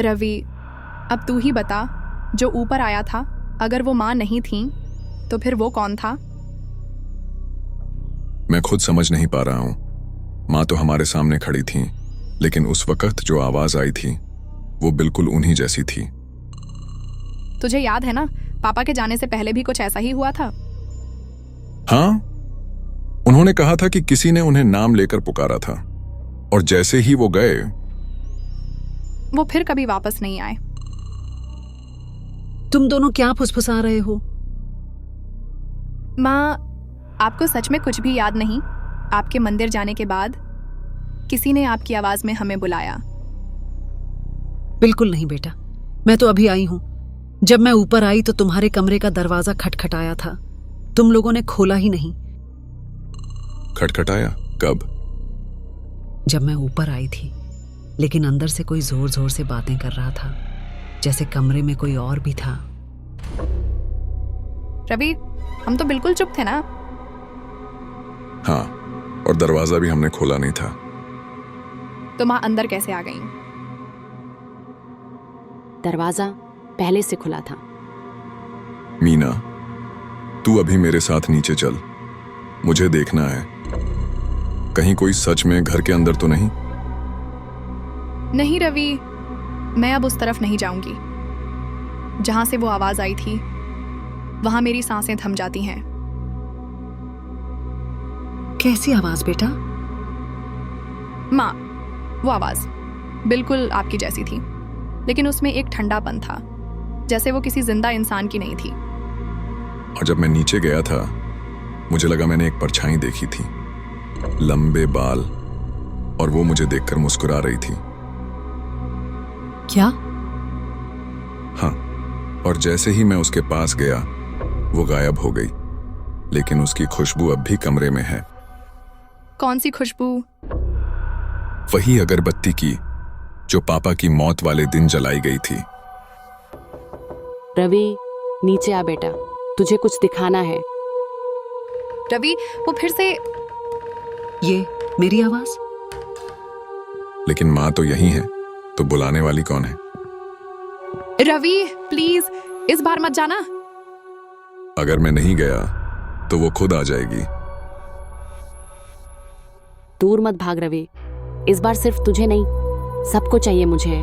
रवि, अब तू ही बता, जो ऊपर आया था, अगर वो माँ नहीं थी तो फिर वो कौन था? मैं खुद समझ नहीं पा रहा हूं। माँ तो हमारे सामने खड़ी थी, लेकिन उस वक्त जो आवाज आई थी वो बिल्कुल उन्हीं जैसी थी। तुझे याद है ना, पापा के जाने से पहले भी कुछ ऐसा ही हुआ था। हाँ, उन्होंने कहा था कि किसी ने उन्हें नाम लेकर पुकारा था, और जैसे ही वो गए वो फिर कभी वापस नहीं आए। तुम दोनों क्या फुसफुसा रहे हो? माँ, आपको सच में कुछ भी याद नहीं? आपके मंदिर जाने के बाद किसी ने आपकी आवाज में हमें बुलाया। बिल्कुल नहीं बेटा, मैं तो अभी आई हूं। जब मैं ऊपर आई तो तुम्हारे कमरे का दरवाजा खटखटाया था, तुम लोगों ने खोला ही नहीं। खटखटाया? कब? जब मैं ऊपर आई थी, लेकिन अंदर से कोई जोर जोर से बातें कर रहा था, जैसे कमरे में कोई और भी था। रवि, हम तो बिल्कुल चुप थे ना। हाँ, और दरवाजा भी हमने खोला नहीं था। तो माँ अंदर कैसे आ गई? दरवाजा पहले से खुला था। मीना, तू अभी मेरे साथ नीचे चल, मुझे देखना है कहीं कोई सच में घर के अंदर तो नहीं। नहीं रवि, मैं अब उस तरफ नहीं जाऊंगी। जहां से वो आवाज आई थी वहां मेरी सांसें थम जाती हैं। कैसी आवाज बेटा? माँ, वो आवाज बिल्कुल आपकी जैसी थी, लेकिन उसमें एक ठंडापन था, जैसे वो किसी जिंदा इंसान की नहीं थी। और जब मैं नीचे गया था, मुझे लगा मैंने एक परछाई देखी थी, लंबे बाल, और वो मुझे देखकर मुस्कुरा रही थी। क्या? हाँ, और जैसे ही मैं उसके पास गया वो गायब हो गई, लेकिन उसकी खुशबू अब भी कमरे में है। कौन सी खुशबू? वही अगरबत्ती की जो पापा की मौत वाले दिन जलाई गई थी। रवि, नीचे आ बेटा, तुझे कुछ दिखाना है। रवि, वो फिर से। ये मेरी आवाज? लेकिन माँ तो यही है, तो बुलाने वाली कौन है? रवि प्लीज, इस बार मत जाना। अगर मैं नहीं गया तो वो खुद आ जाएगी। दूर मत भाग रवि, इस बार सिर्फ तुझे नहीं, सबको चाहिए मुझे।